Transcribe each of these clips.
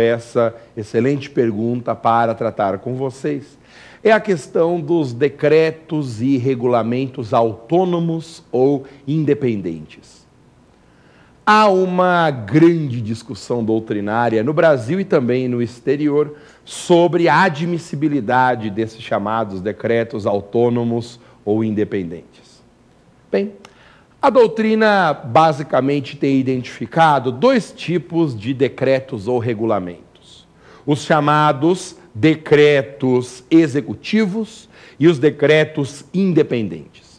essa excelente pergunta para tratar com vocês é a questão dos decretos e regulamentos autônomos ou independentes. Há uma grande discussão doutrinária no Brasil e também no exterior sobre a admissibilidade desses chamados decretos autônomos ou independentes. Bem, a doutrina basicamente tem identificado dois tipos de decretos ou regulamentos: os chamados decretos executivos e os decretos independentes.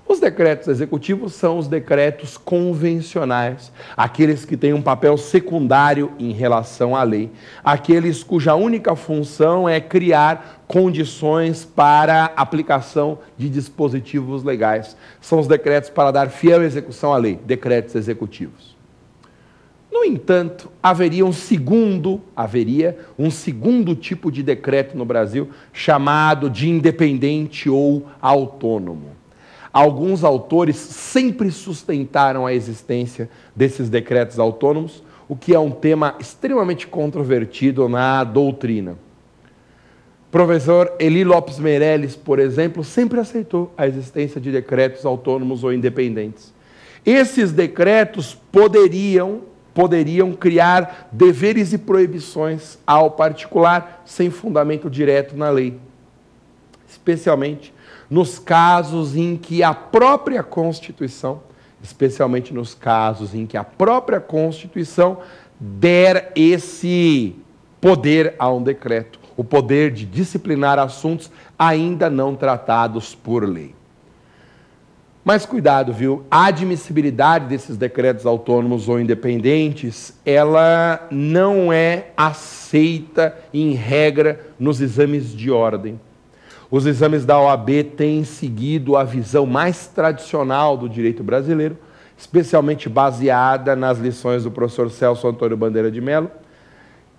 Os decretos executivos são os decretos convencionais, aqueles que têm um papel secundário em relação à lei, aqueles cuja única função é criar condições para aplicação de dispositivos legais. São os decretos para dar fiel execução à lei, decretos executivos. No entanto, haveria um segundo tipo de decreto no Brasil, chamado de independente ou autônomo. Alguns autores sempre sustentaram a existência desses decretos autônomos, o que é um tema extremamente controvertido na doutrina. O professor Eli Lopes Meireles, por exemplo, sempre aceitou a existência de decretos autônomos ou independentes. Esses decretos poderiam criar deveres e proibições ao particular sem fundamento direto na lei, especialmente nos casos em que a própria Constituição der esse poder a um decreto, o poder de disciplinar assuntos ainda não tratados por lei. Mas cuidado, viu? A admissibilidade desses decretos autônomos ou independentes, ela não é aceita em regra nos exames de ordem. Os exames da OAB têm seguido a visão mais tradicional do direito brasileiro, especialmente baseada nas lições do professor Celso Antônio Bandeira de Mello.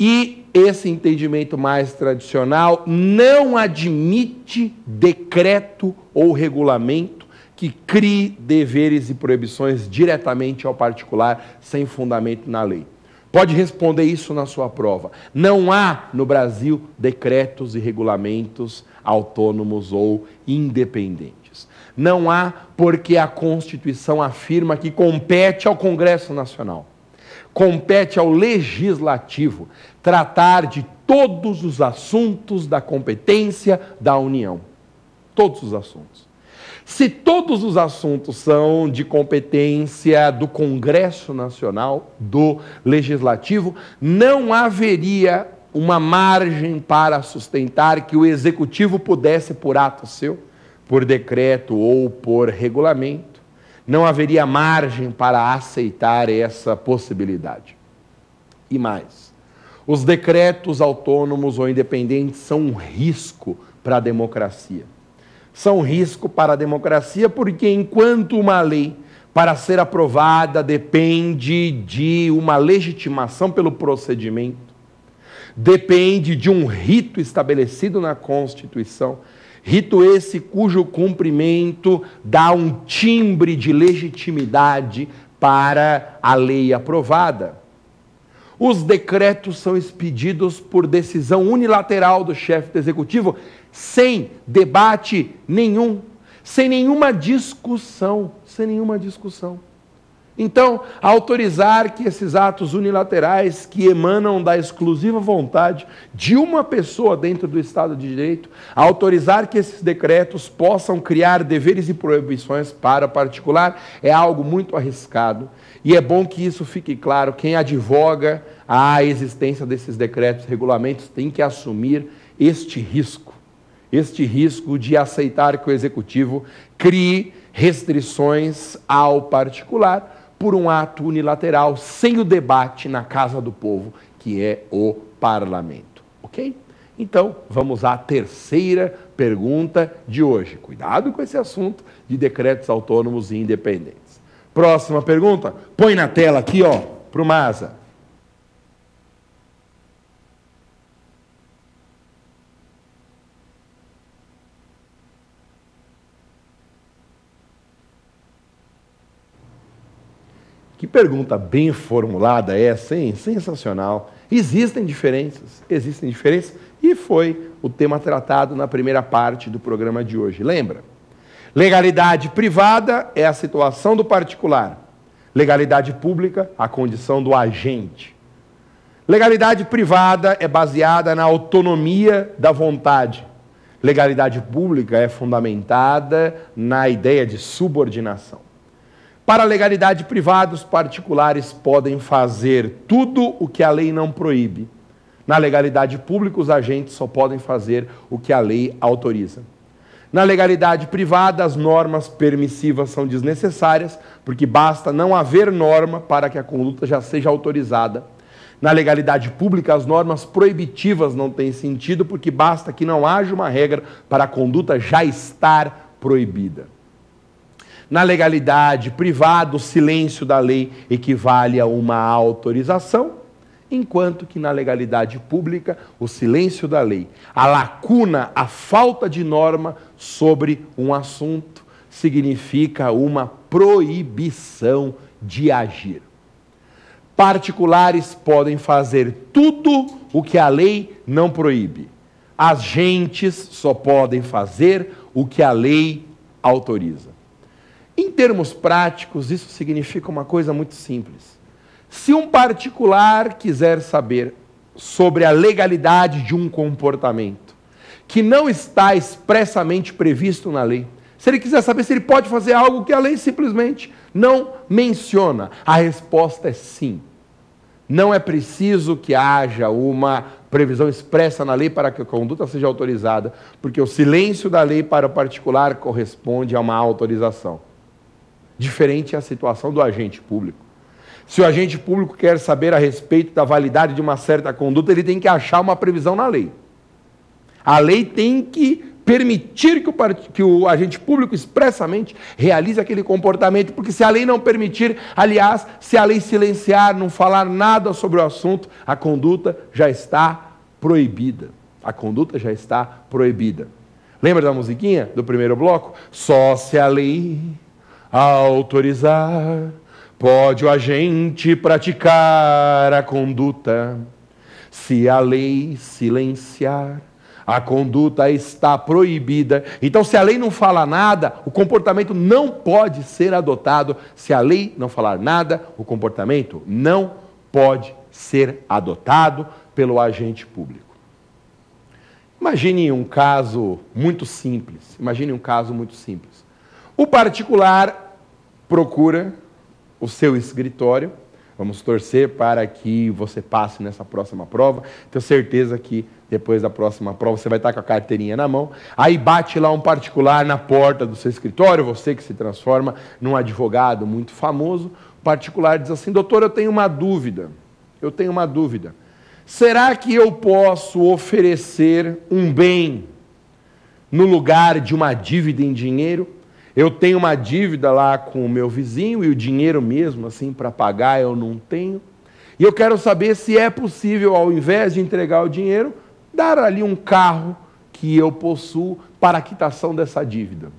E esse entendimento mais tradicional não admite decreto ou regulamento que crie deveres e proibições diretamente ao particular, sem fundamento na lei. Pode responder isso na sua prova. Não há no Brasil decretos e regulamentos autônomos ou independentes. Não há, porque a Constituição afirma que compete ao Congresso Nacional, compete ao Legislativo tratar de todos os assuntos da competência da União. Todos os assuntos. Se todos os assuntos são de competência do Congresso Nacional, do Legislativo, não haveria uma margem para sustentar que o Executivo pudesse, por ato seu, por decreto ou por regulamento, não haveria margem para aceitar essa possibilidade. E mais, os decretos autônomos ou independentes são um risco para a democracia. São um risco para a democracia porque, enquanto uma lei, para ser aprovada, depende de uma legitimação pelo procedimento, depende de um rito estabelecido na Constituição, rito esse cujo cumprimento dá um timbre de legitimidade para a lei aprovada. Os decretos são expedidos por decisão unilateral do chefe do Executivo, sem debate nenhum, sem nenhuma discussão. Então, autorizar que esses atos unilaterais que emanam da exclusiva vontade de uma pessoa dentro do Estado de Direito, autorizar que esses decretos possam criar deveres e proibições para particular, é algo muito arriscado. E é bom que isso fique claro. Quem advoga a existência desses decretos e regulamentos tem que assumir este risco de aceitar que o Executivo crie restrições ao particular por um ato unilateral, sem o debate na casa do povo, que é o parlamento. Ok? Então, vamos à terceira pergunta de hoje. Cuidado com esse assunto de decretos autônomos e independentes. Próxima pergunta, põe na tela aqui, ó, para o Maza. Que pergunta bem formulada essa, hein? Sensacional. Existem diferenças, e foi o tema tratado na primeira parte do programa de hoje. Lembra? Legalidade privada é a situação do particular. Legalidade pública, a condição do agente. Legalidade privada é baseada na autonomia da vontade. Legalidade pública é fundamentada na ideia de subordinação. Para a legalidade privada, os particulares podem fazer tudo o que a lei não proíbe. Na legalidade pública, os agentes só podem fazer o que a lei autoriza. Na legalidade privada, as normas permissivas são desnecessárias, porque basta não haver norma para que a conduta já seja autorizada. Na legalidade pública, as normas proibitivas não têm sentido, porque basta que não haja uma regra para a conduta já estar proibida. Na legalidade privada, o silêncio da lei equivale a uma autorização, enquanto que na legalidade pública, o silêncio da lei, a lacuna, a falta de norma sobre um assunto, significa uma proibição de agir. Particulares podem fazer tudo o que a lei não proíbe. Agentes só podem fazer o que a lei autoriza. Em termos práticos, isso significa uma coisa muito simples. Se um particular quiser saber sobre a legalidade de um comportamento que não está expressamente previsto na lei, se ele quiser saber se ele pode fazer algo que a lei simplesmente não menciona, a resposta é sim. Não é preciso que haja uma previsão expressa na lei para que a conduta seja autorizada, porque o silêncio da lei para o particular corresponde a uma autorização. Diferente é a situação do agente público. Se o agente público quer saber a respeito da validade de uma certa conduta, ele tem que achar uma previsão na lei. A lei tem que permitir que o agente público expressamente realize aquele comportamento, porque se a lei não permitir, aliás, se a lei silenciar, não falar nada sobre o assunto, a conduta já está proibida. A conduta já está proibida. Lembra da musiquinha do primeiro bloco? Só se a lei autorizar, pode o agente praticar a conduta. Se a lei silenciar, a conduta está proibida. Então, se a lei não fala nada, o comportamento não pode ser adotado. Se a lei não falar nada, o comportamento não pode ser adotado pelo agente público. Imagine um caso muito simples. O particular procura o seu escritório. Vamos torcer para que você passe nessa próxima prova. Tenho certeza que depois da próxima prova você vai estar com a carteirinha na mão. Aí bate lá um particular na porta do seu escritório, você que se transforma num advogado muito famoso. O particular diz assim: doutor, eu tenho uma dúvida. Será que eu posso oferecer um bem no lugar de uma dívida em dinheiro? Eu tenho uma dívida lá com o meu vizinho e o dinheiro mesmo, assim, para pagar eu não tenho. E eu quero saber se é possível, ao invés de entregar o dinheiro, dar ali um carro que eu possuo para a quitação dessa dívida.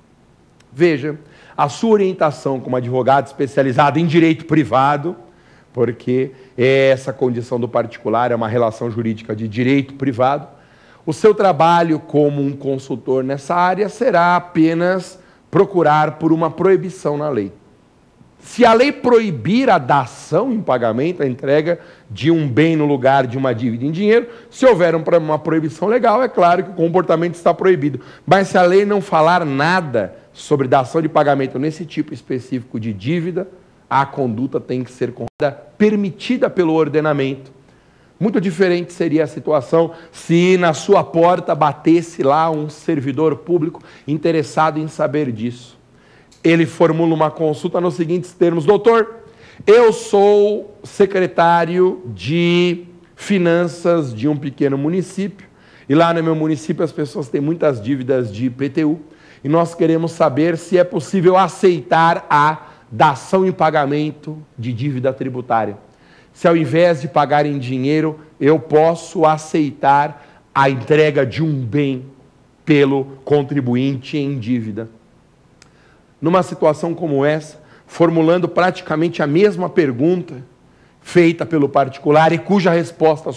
Veja, a sua orientação como advogado especializado em direito privado, porque essa condição do particular é uma relação jurídica de direito privado, o seu trabalho como um consultor nessa área será apenas procurar por uma proibição na lei. Se a lei proibir a dação em pagamento, a entrega de um bem no lugar de uma dívida em dinheiro, se houver uma proibição legal, é claro que o comportamento está proibido. Mas se a lei não falar nada sobre dação de pagamento nesse tipo específico de dívida, a conduta tem que ser permitida pelo ordenamento. Muito diferente seria a situação se na sua porta batesse lá um servidor público interessado em saber disso. Ele formula uma consulta nos seguintes termos: doutor, eu sou secretário de finanças de um pequeno município, e lá no meu município as pessoas têm muitas dívidas de IPTU, e nós queremos saber se é possível aceitar a dação em pagamento de dívida tributária. Se ao invés de pagar em dinheiro, eu posso aceitar a entrega de um bem pelo contribuinte em dívida. Numa situação como essa, formulando praticamente a mesma pergunta feita pelo particular e cuja resposta